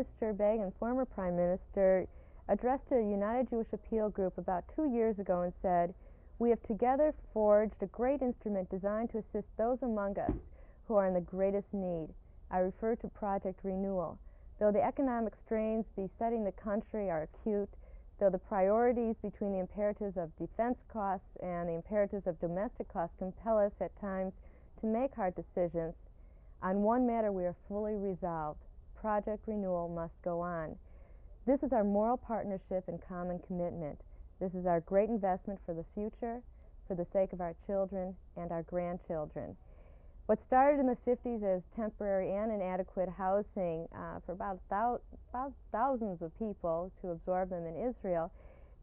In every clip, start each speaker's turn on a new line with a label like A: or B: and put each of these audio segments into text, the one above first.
A: Minister Begin, former Prime Minister, addressed a United Jewish Appeal group about 2 years ago and said, "We have together forged a great instrument designed to assist those among us who are in the greatest need." I refer to Project Renewal. Though the economic strains besetting the country are acute, though the priorities between the imperatives of defense costs and the imperatives of domestic costs compel us at times to make hard decisions, on one matter we are fully resolved: Project Renewal must go on. This is our moral partnership and common commitment. This is our great investment for the future, for the sake of our children and our grandchildren. What started in the 50s as temporary and inadequate housing for about thousands of people to absorb them in Israel,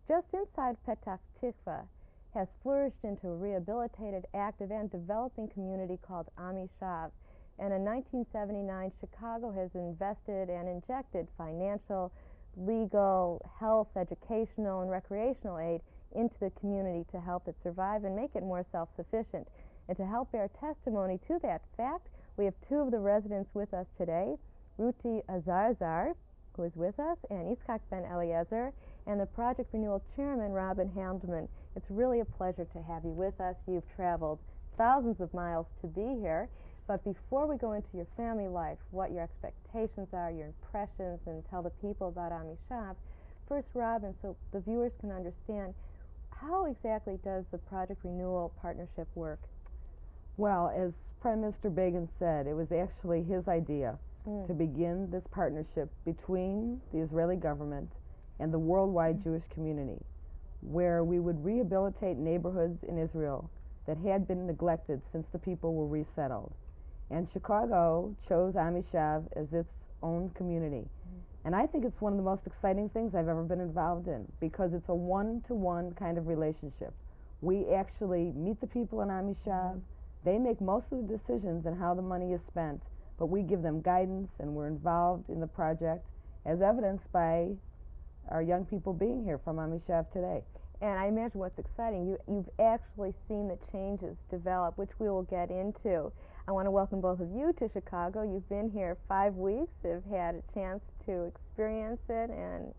A: just inside Petah Tikva, has flourished into a rehabilitated, active, and developing community called Amishav. And in 1979, Chicago has invested and injected financial, legal, health, educational, and recreational aid into the community to help it survive and make it more self-sufficient. And to help bear testimony to that fact, we have two of the residents with us today, Ruti Azarzar, who is with us, and Yitzchak Ben Eliezer, and the Project Renewal Chairman, Robin Handelman. It's really a pleasure to have you with us. You've traveled thousands of miles to be here. But before we go into your family life, what your expectations are, your impressions, and tell the people about Amishav, first, Robin, so the viewers can understand, how exactly does the Project Renewal partnership work?
B: Well, as Prime Minister Begin said, it was actually his idea to begin this partnership between the Israeli government and the worldwide Jewish community, where we would rehabilitate neighborhoods in Israel that had been neglected since the people were resettled. And Chicago chose Amishav as its own community. And I think it's one of the most exciting things I've ever been involved in, because it's a one-to-one kind of relationship. We actually meet the people in Amishav. They make most of the decisions on how the money is spent, but we give them guidance, and we're involved in the project, as evidenced by our young people being here from Amishav today.
A: And I imagine what's exciting, you've actually seen the changes develop, which we will get into. I want to welcome both of you to Chicago. You've been here 5 weeks, have had a chance to experience it and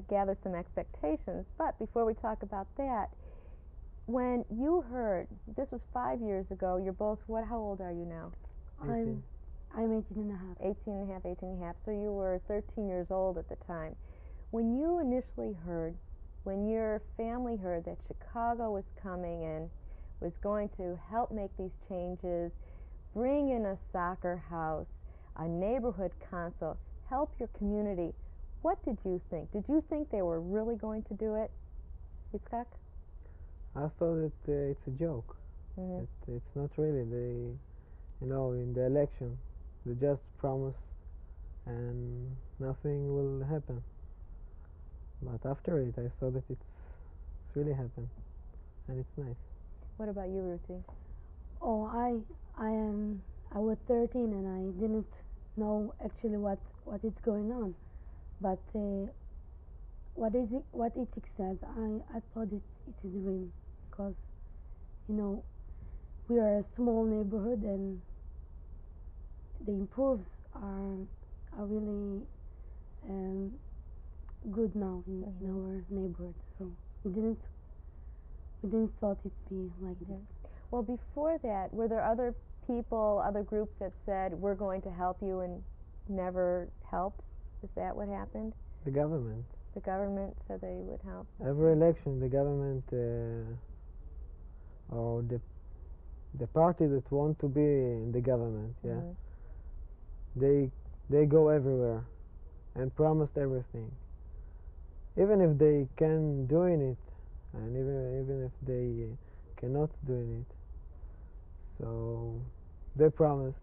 A: gather some expectations. But before we talk about that, when you heard, this was 5 years ago, you're both, how old are you now?
C: I'm 18 and a half.
A: 18 and a half, 18 and a half. So you were 13 years old at the time. When you initially heard, when your family heard that Chicago was coming and was going to help make these changes, bring in a soccer house, a neighborhood council, help your community, what did you think? Did you think they were really going to do it? Yitzchak?
D: I thought that it's a joke. It's not really. They, in the election, they just promise and nothing will happen. But after it, I saw that it's really happened, and it's nice.
A: What about you, Ruthie?
C: Oh, I was 13 and I didn't know actually what is going on. But what Itzik said, I thought it's a dream, because we are a small neighborhood and the improves are really good now in our neighborhood. So we didn't thought it'd be like this.
A: Well, before that, were there other people, other groups that said, we're going to help you, and never helped? Is that what happened?
D: The government.
A: The government said they would help?
D: Every election, the government or the party that want to be in the government, they go everywhere and promised everything. Even if they can doing it, and even if they cannot doing it. So they promised.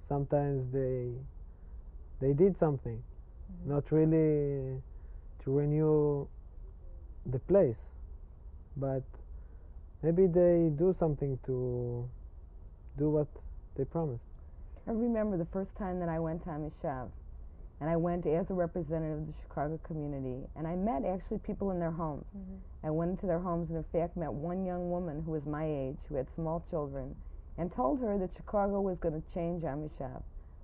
D: Sometimes they did something, not really to renew the place, but maybe they do something to do what they promised.
B: I remember the first time that I went to Amishav, and I went as a representative of the Chicago community, and I met actually people in their homes. I went into their homes and in fact met one young woman who was my age, who had small children, and told her that Chicago was going to change Amishav,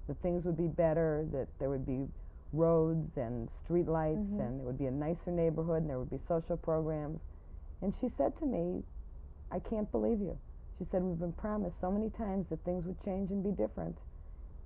B: that things would be better, that there would be roads and street lights, and it would be a nicer neighborhood, and there would be social programs. And she said to me, I can't believe you. She said, we've been promised so many times that things would change and be different.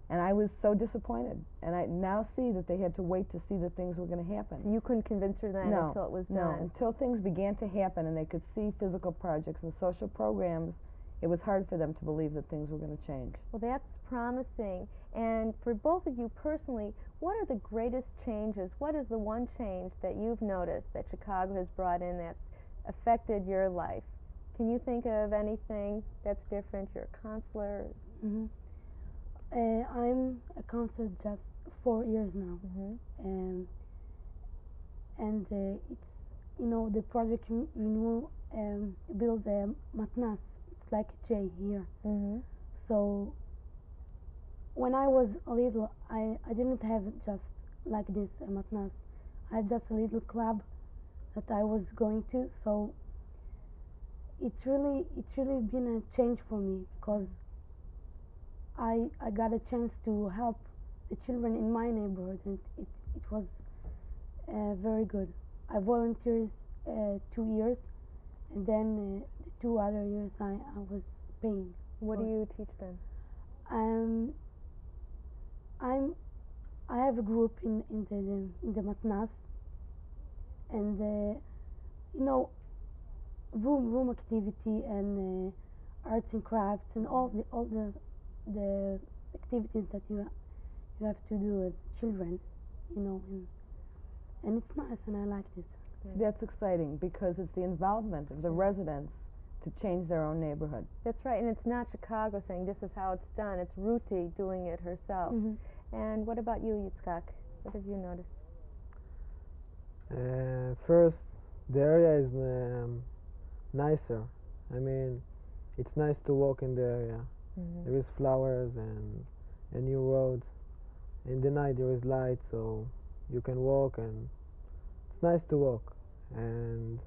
B: And I was so disappointed. And I now see that they had to wait to see that things were going to happen.
A: You couldn't convince her then until it was done?
B: No, until things began to happen and they could see physical projects and social programs, it was hard for them to believe that things were going to change.
A: Well, that's promising. And for both of you personally, what are the greatest changes? What is the one change that you've noticed that Chicago has brought in that's affected your life? Can you think of anything that's different? You're a counselor.
C: I'm a counselor just 4 years now, and it's, you know, the project Renewal builds a matnas. It's like a J here. So when I was little, I didn't have just like this a matnas. I had just a little club that I was going to. So it's really been a change for me, because I got a chance to help the children in my neighborhood, and it was very good. I volunteered 2 years, and then the 2 other years I was paying.
A: What do you teach them?
C: I have a group in the matnas, and you know, room activity and arts and crafts and all the activities that you have to do with children, you know, and it's nice, and I like it.
B: That's exciting, because it's the involvement of the residents to change their own neighborhood.
A: That's right, and it's not Chicago saying this is how it's done. It's Ruti doing it herself. And what about you, Yitzchak? What have you noticed?
D: First, the area is nicer. I mean, it's nice to walk in the area. There is flowers and new roads. In the night there is light, so you can walk, and it's nice to walk. And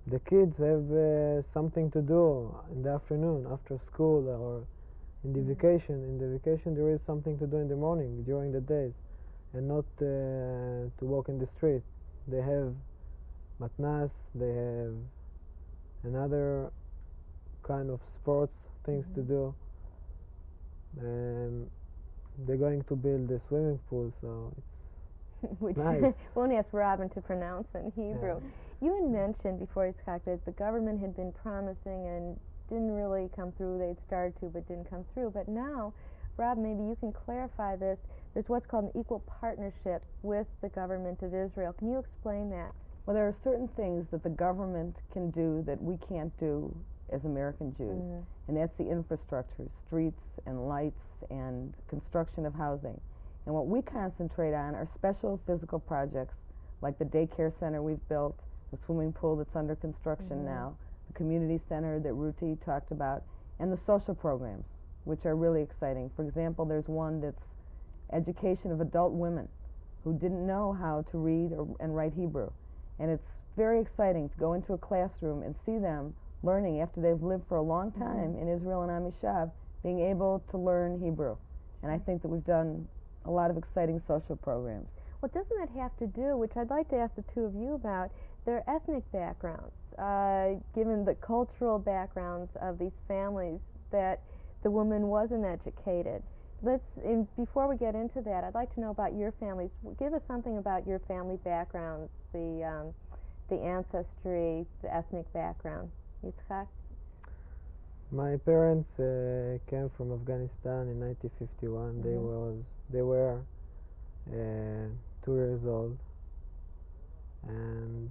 D: the kids have something to do in the afternoon after school, or in the vacation. In the vacation there is something to do in the morning during the days, and not to walk in the street. They have matnas, they have another kind of sports things to do, and they're going to build a swimming pool, so it's nice.
A: Won't ask Robin to pronounce in Hebrew. You had mentioned before, Yitzchak, that the government had been promising and didn't really come through. They'd started to, but didn't come through. But now, Rob, maybe you can clarify this. There's what's called an equal partnership with the government of Israel. Can you explain that?
B: Well, there are certain things that the government can do that we can't do as American Jews, and that's the infrastructure, streets and lights and construction of housing. And what we concentrate on are special physical projects, like the daycare center we've built, the swimming pool that's under construction now, the community center that Ruti talked about, and the social programs, which are really exciting. For example, there's one that's education of adult women who didn't know how to read and write Hebrew. And it's very exciting to go into a classroom and see them learning, after they've lived for a long time in Israel and Amishav, being able to learn Hebrew. And I think that we've done a lot of exciting social programs.
A: Well, doesn't that have to do, which I'd like to ask the two of you about, their ethnic backgrounds, given the cultural backgrounds of these families, that the woman wasn't educated. Before we get into that, I'd like to know about your families. Give us something about your family backgrounds, the ancestry, the ethnic background. Yitzchak?
D: My parents came from Afghanistan in 1951. They were 2 years old, and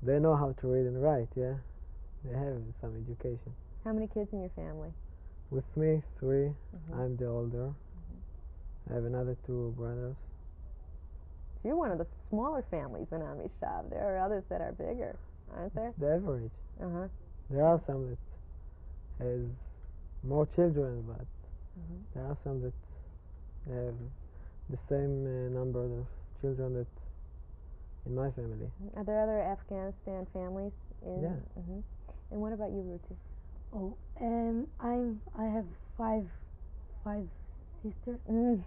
D: they know how to read and write. Yeah, they have some education.
A: How many kids in your family?
D: With me, 3. I'm the older. I have another 2 brothers.
A: So you're one of the smaller families in Amishav. There are others that are bigger, aren't there?
D: It's the average. There are some that has more children, but there are some that have the same number of children that in my family.
A: Are there other Afghanistan families in?
D: Yeah.
A: And what about you, Ruti?
C: I have five sisters.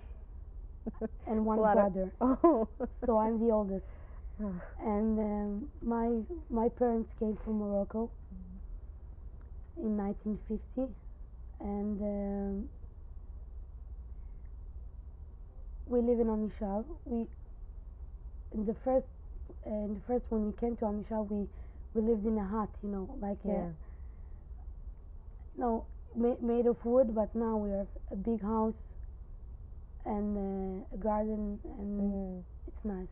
C: and one
A: A lot of-
C: brother.
A: Oh.
C: So I'm the oldest. And my parents came from Morocco in 1950, and we live in Amishav. We in the first when we came to Amishav, we lived in a hut, you know, like
A: Yeah.
C: made of wood. But now we have a big house and a garden, and it's nice.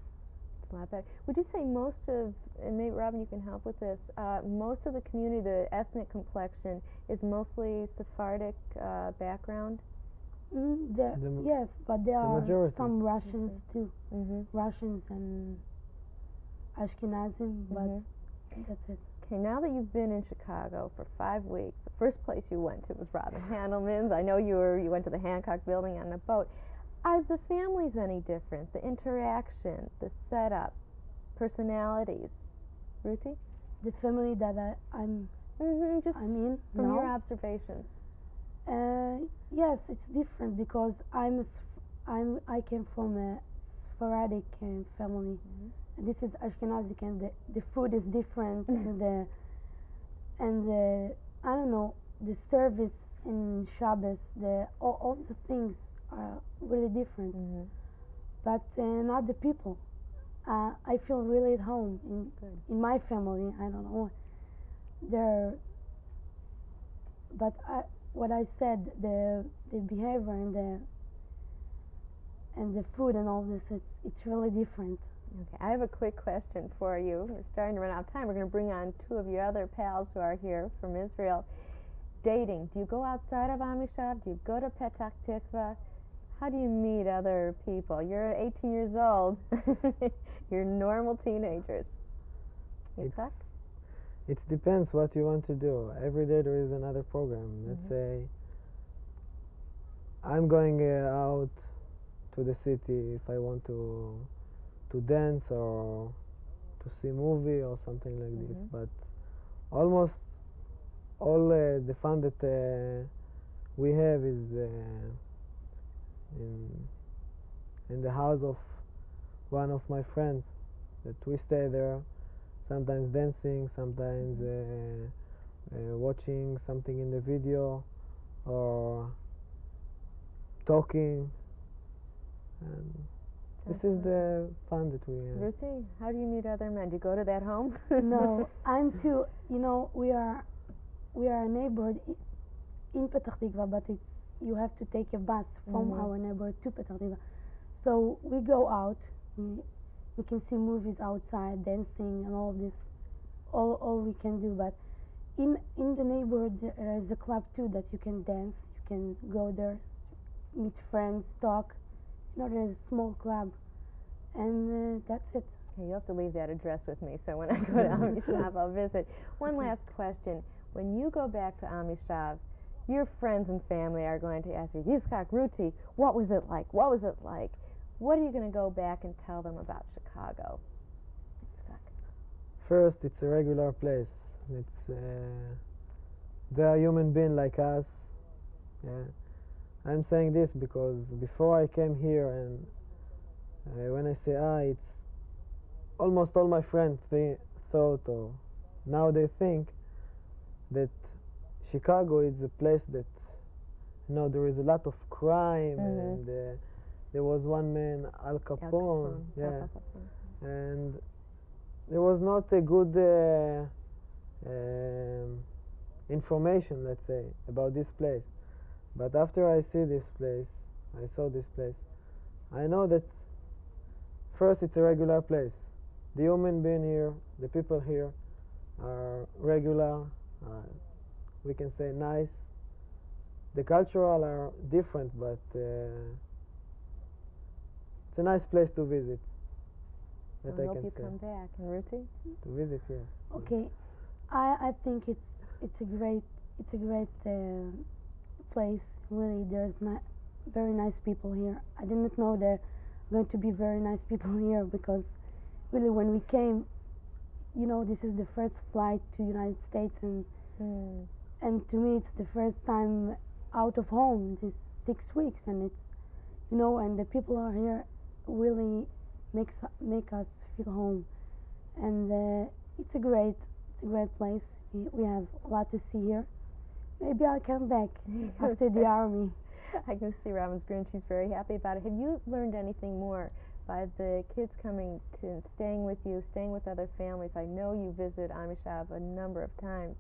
A: It's a lot better. Would you say most of, and maybe Robin, you can help with this, most of the community, the ethnic complexion, is mostly Sephardic background?
C: Yes, but there are
D: majority.
C: some Russians too.
A: Mm-hmm.
C: Russians and Ashkenazim, but that's it.
A: Okay, now that you've been in Chicago for 5 weeks, the first place you went to was Robin Handelman's. I know you went to the Hancock Building on a boat. Are the families any different? The interaction, the setup, personalities? Ruti?
C: The family that I'm
A: Just
C: I'm in
A: from
C: now,
A: your observations.
C: yes, it's different because I came from a Sephardic family. And this is Ashkenazi, and the food is different, and the I don't know, the service in Shabbos, all the things are really different. But not the people. I feel really at home in my family. I don't know. But what I said, the behavior and the food and all this, it's really different.
A: Okay, I have a quick question for you. We're starting to run out of time. We're going to bring on two of your other pals who are here from Israel. Dating. Do you go outside of Amishav? Do you go to Petach Tikva? How do you meet other people? You're 18 years old. You're normal teenagers. Yitzhak?
D: It depends what you want to do. Every day there is another program. Let's say I'm going out to the city if I want to dance or to see a movie or something like this. But almost all the fun that we have is in the house of one of my friends, that we stay there, sometimes dancing, sometimes watching something in the video or talking, and this is the fun that we have.
A: Ruti, how do you meet other men? Do you go to that home?
C: No, I'm too. You know, we are a neighborhood in Petach Tikva, but you have to take a bus from our neighborhood to Petach Tikva. So we go out. We can see movies outside, dancing, and all of this. All we can do. But in the neighborhood there is a club too that you can dance. You can go there, meet friends, talk. You know, there's a small club, and that's it.
A: Okay, you'll have to leave that address with me, so when I go to Amishav, I'll visit. One last question. When you go back to Amishav, your friends and family are going to ask you, Yitzhak, Ruti, what was it like? What was it like? What are you going to go back and tell them about Chicago?
D: First, it's a regular place. It's they are human beings like us. Yeah. I'm saying this because before I came here, and when I say it's almost all my friends thought, or now they think that Chicago is a place that, you know, there is a lot of crime, and there was one man, Al Capone, yeah, and there was not a good information, let's say, about this place. But after I saw this place, I know that first it's a regular place. The human being here, the people here are regular, we can say nice. The cultural are different, but it's a nice place to visit. That
A: I
D: I
A: hope
D: can
A: you
D: say.
A: come back. And Ruti?
D: To visit, yes.
C: Okay, I think it's a great place. Really, there's very nice people here. I didn't know there are going to be very nice people here, because really when we came, you know, this is the first flight to United States, and to me it's the first time out of home. This 6 weeks, and it's, you know, and the people are here really make us feel home, and it's a great place. We have a lot to see here. Maybe I'll come back after the army.
A: I can see Robin's grin. She's very happy about it. Have you learned anything more by the kids coming to and staying with you, staying with other families? I know you visit Amishav a number of times.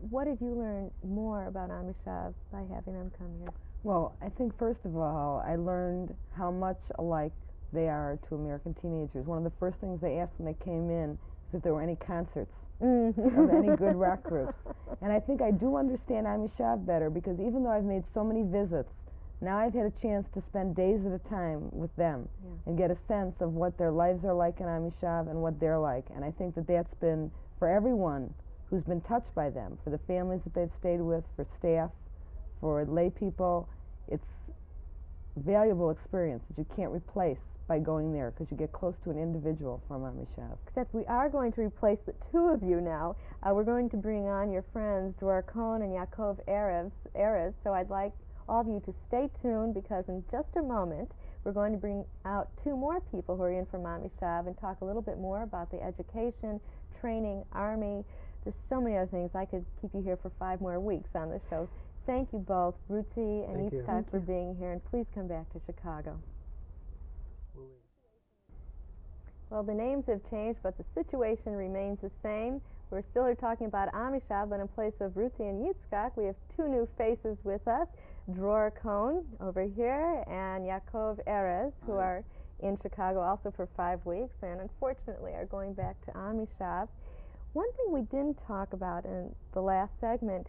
A: What have you learned more about Amishav by having them come here?
B: Well, I think first of all, I learned how much alike they are to American teenagers. One of the first things they asked when they came in is if there were any concerts of any good rock groups. And I think I do understand Amishav better, because even though I've made so many visits, now I've had a chance to spend days at a time with them and get a sense of what their lives are like in Amishav and what they're like. And I think that that's been, for everyone who's been touched by them, for the families that they've stayed with, for staff, for lay people, it's valuable experience that you can't replace by going there, because you get close to an individual from Amishav.
A: Except we are going to replace the two of you now. We're going to bring on your friends, Dror Cohn and Yaakov Erez, so I'd like all of you to stay tuned, because in just a moment we're going to bring out two more people who are in from Amishav and talk a little bit more about the education, training, army. There's so many other things. I could keep you here for 5 more weeks on this show. Thank you both, Ruti and Yitzhak, for being here, and please come back to Chicago. Well, the names have changed, but the situation remains the same. We're still here talking about Amishav, but in place of Ruti and Yitzhak, we have two new faces with us, Dror Cohn over here and Yaakov Erez, who are in Chicago also for 5 weeks, and unfortunately are going back to Amishav. One thing we didn't talk about in the last segment,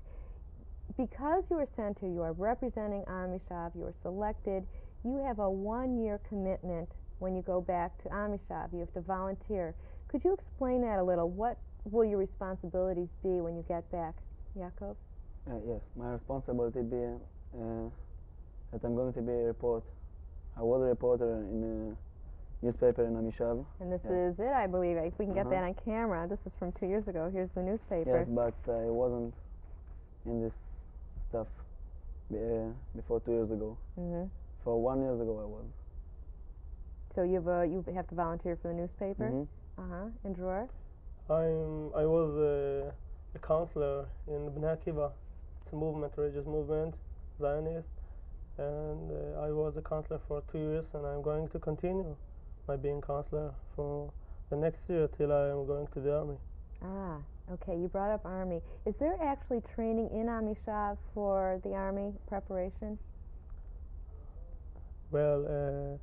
A: because you were sent here, you are representing Amishav, you were selected, you have a 1-year commitment when you go back to Amishav. You have to volunteer. Could you explain that a little? What will your responsibilities be when you get back, Yaakov?
E: Yes, my responsibility be that I'm going to be a reporter. I was a reporter in a newspaper in Amishav.
A: And this is it, I believe. If we can get that on camera. This is from 2 years ago. Here's the newspaper.
E: Yes, but I wasn't in this stuff before 2 years ago. For 1 year ago I was.
A: So you have to volunteer for the newspaper? And Dror?
F: I was a counselor in Bnei Akiva. It's a movement, religious movement, Zionist, and I was a counselor for 2 years, and I'm going to continue my being counselor for the next year till I am going to the army.
A: Ah, okay. You brought up army. Is there actually training in Amishav for the army preparation?
F: Well,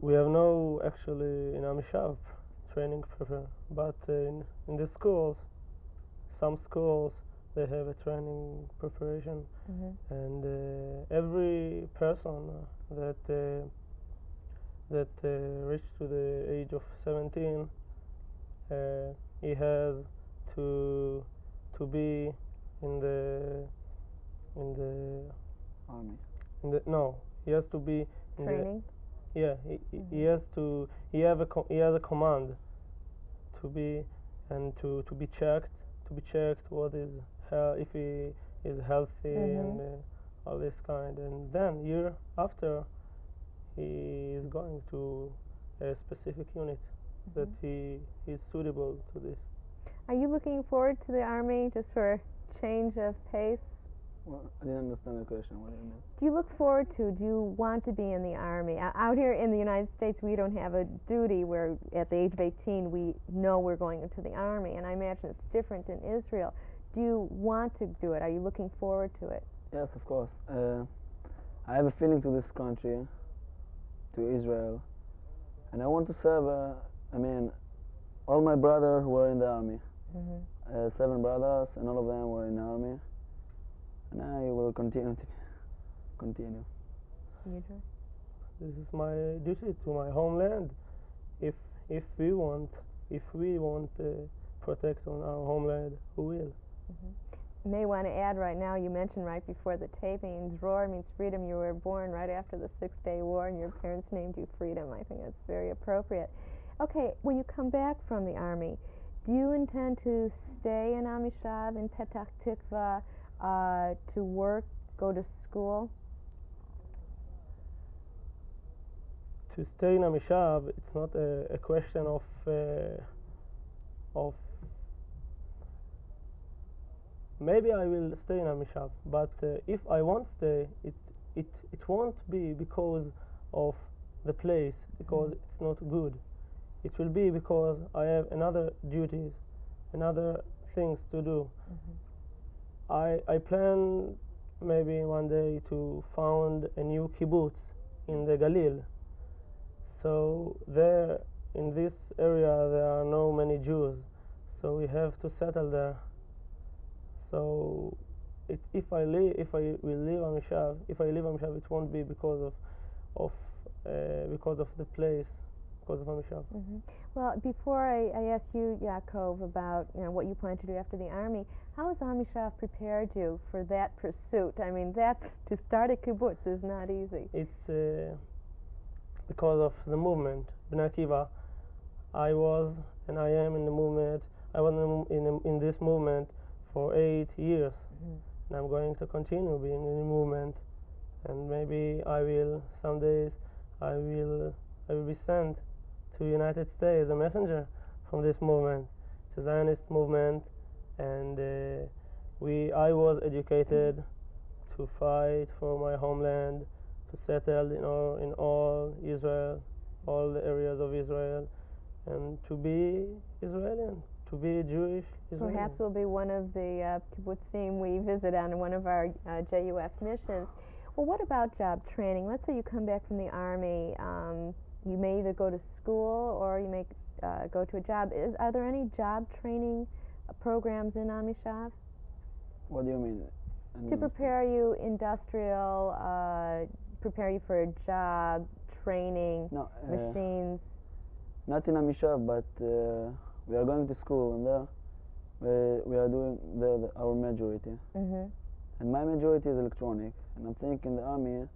F: we have no actually in Amishav training but in the schools, some schools they have a training preparation, and every person that reached to the age of 17, he has to be in the
E: army.
F: He has to be in
A: training.
F: He has a command to be and to be checked what is if he is healthy and all this kind, and then year after he is going to a specific unit that he is suitable to this.
A: Are you looking forward to the army just for a change of pace?
E: Well, I didn't understand the question. What do you mean?
A: Do you look forward to, do you want to be in the army? Out here in the United States, we don't have a duty where at the age of 18 we know we're going into the army, and I imagine it's different in Israel. Do you want to do it? Are you looking forward to it?
E: Yes, of course. I have a feeling to this country, to Israel, and I want to serve. All my brothers were in the army. 7 brothers, and all of them were in the army. And I will continue.
F: This is my duty to my homeland. If we want to protect on our homeland, who will?
A: You may want to add right now, you mentioned right before the taping, Dror means freedom. You were born right after the 6-Day War, and your parents named you Freedom. I think that's very appropriate. Okay, when you come back from the army, do you intend to stay in Amishav, in Petach Tikva, to work, go to school?
F: to stay in Amishav, it's not a question of maybe I will stay in Amishav, but if I won't stay, it won't be because of the place, because it's not good. It will be because I have another duties, another things to do. I plan maybe one day to found a new kibbutz in the Galil. So there, in this area, there are no many Jews, so we have to settle there. So if I will leave Amishav, it won't be because of the place, because of Amishav.
A: Well, before I ask you, Yaakov, about what you plan to do after the army, how has Amishav prepared you for that pursuit? I mean, to start a kibbutz is not easy.
F: It's because of the movement, Bnei Akiva. I was and I am in the movement. I was in this movement for 8 years, and I'm going to continue being in the movement. And maybe some days I will be sent to United States, a messenger from this movement. It's a Zionist movement, and I was educated to fight for my homeland, to settle in all Israel, all the areas of Israel, and to be Israeli, to be Jewish Israeli.
A: Perhaps we'll be one of the kibbutzim we visit on one of our JUF missions. Well, what about job training? Let's say you come back from the army. You may either go to school or you may go to a job. Are there any job training programs in Amishav?
E: What do you mean?
A: To prepare you industrial, prepare you for a job, training, machines?
E: Not in Amishav, but we are going to school, and there we are doing our majority. And my majority is electronic, and I'm thinking in the army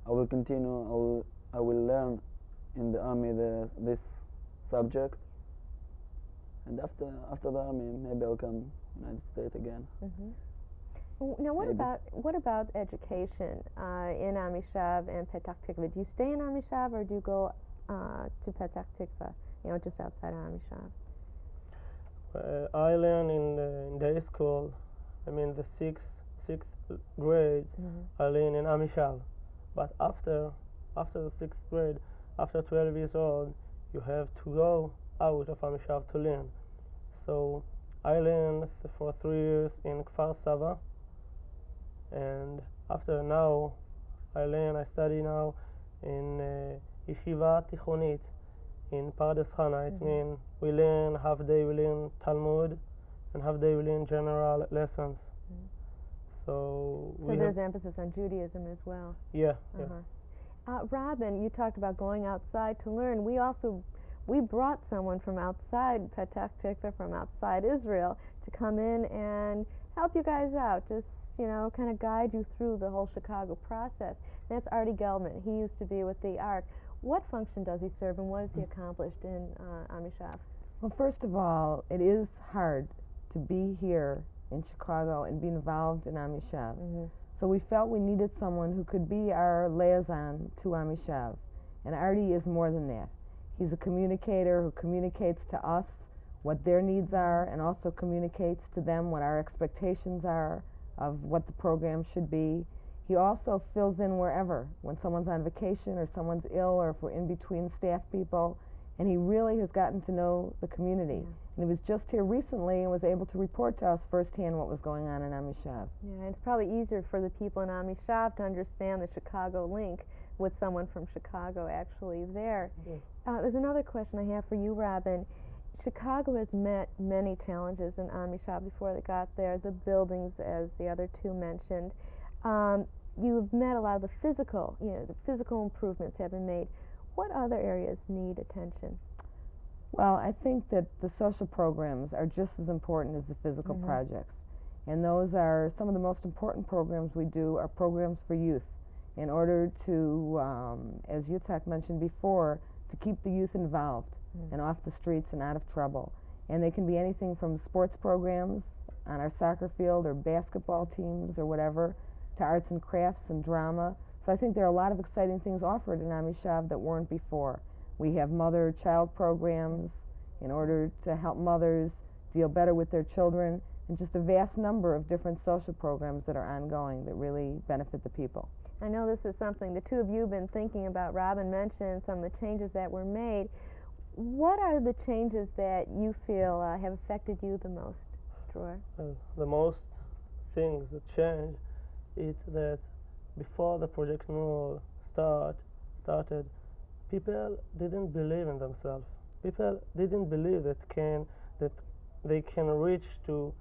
E: I will continue, I will learn in the army this subject, and after the army maybe I'll come United States again.
A: Now what about education in Amishav and Petach Tikva? Do you stay in Amishav or do you go to Petach Tikva, just outside Amishav?
F: I learn in day school. I mean the sixth grade. I learn in Amishav, but after the 6th grade, after 12 years old, you have to go out of Amishav to learn. So I learned for 3 years in Kfar Saba, and after now I study now in Yeshiva Tichonit in Pardes Chana. It means we learn half day we learn Talmud, and half day we learn general lessons. So
A: there's emphasis on Judaism as well.
F: Yeah.
A: Robin, you talked about going outside to learn. We brought someone from outside Petach Tikva, from outside Israel, to come in and help you guys out, just kind of guide you through the whole Chicago process. That's Artie Gelman. He used to be with the ARC. What function does he serve, and what has he accomplished in Amishav?
B: Well, first of all, it is hard to be here in Chicago and be involved in Amishav. So we felt we needed someone who could be our liaison to Amishav. And Artie is more than that. He's a communicator who communicates to us what their needs are, and also communicates to them what our expectations are of what the program should be. He also fills in wherever, when someone's on vacation or someone's ill, or if we're in between staff people, and he really has gotten to know the community. And he was just here recently and was able to report to us firsthand what was going on in Amishav.
A: Yeah, it's probably easier for the people in Amishav to understand the Chicago link with someone from Chicago actually there. There's another question I have for you, Robin. Chicago has met many challenges in Amishav before they got there, the buildings, as the other two mentioned. You've met a lot of the physical improvements have been made. What other areas need attention?
B: Well, I think that the social programs are just as important as the physical projects. And those are some of the most important programs we do are programs for youth, in order to, as Yitzhak mentioned before, to keep the youth involved and off the streets and out of trouble. And they can be anything from sports programs on our soccer field or basketball teams or whatever, to arts and crafts and drama, So I think there are a lot of exciting things offered in Amishav that weren't before. We have mother-child programs in order to help mothers deal better with their children, and just a vast number of different social programs that are ongoing that really benefit the people.
A: I know this is something the two of you have been thinking about. Robin mentioned some of the changes that were made. What are the changes that you feel have affected you the most, Dror?
F: The most things that change is that before the Project Renewal started, people didn't believe in themselves. People didn't believe that they can reach to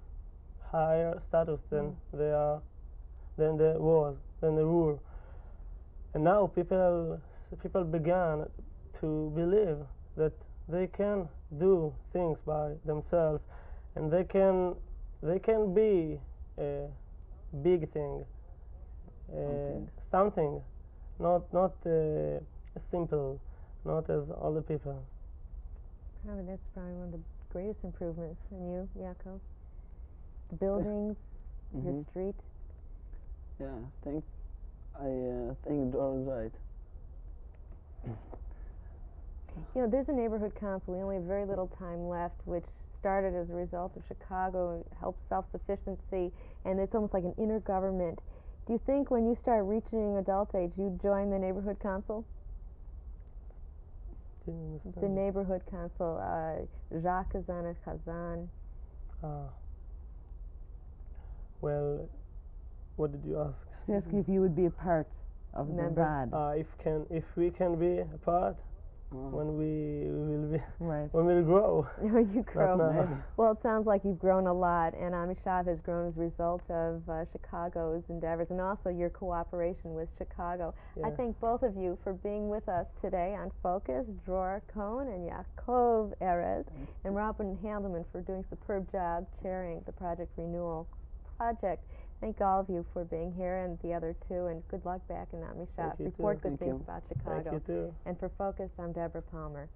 F: higher status than they were. And now people began to believe that they can do things by themselves, and they can be a big thing, something, not simple, not as other people.
A: Probably that's probably one of the greatest improvements. And you, Yaakov? The buildings, your street.
E: Yeah, I think Dror is right.
A: You know, there's a neighborhood council. We only have very little time left, which started as a result of Chicago, helps self-sufficiency, and it's almost like an intergovernment. Do you think when you start reaching adult age, you'd join the neighborhood council? The neighborhood council, Jacques Kazan and Kazan.
F: Well, what did you ask?
B: Ask if you would be a part of the VAD.
F: If we can be a part, when we will be,
B: right.
F: when we'll grow.
A: When you grow.
F: Maybe.
A: Well, it sounds like you've grown a lot, and Amishav has grown as a result of Chicago's endeavors and also your cooperation with Chicago.
F: Yeah.
A: I thank both of you for being with us today on Focus, Dror Cohn and Yaakov Erez, and Robin Handelman for doing a superb job chairing the Project Renewal project. Thank all of you for being here, and the other two, and good luck back in Amishav. Report good things about Chicago.
F: Thank you too.
A: And for Focus, I'm Deborah Palmer.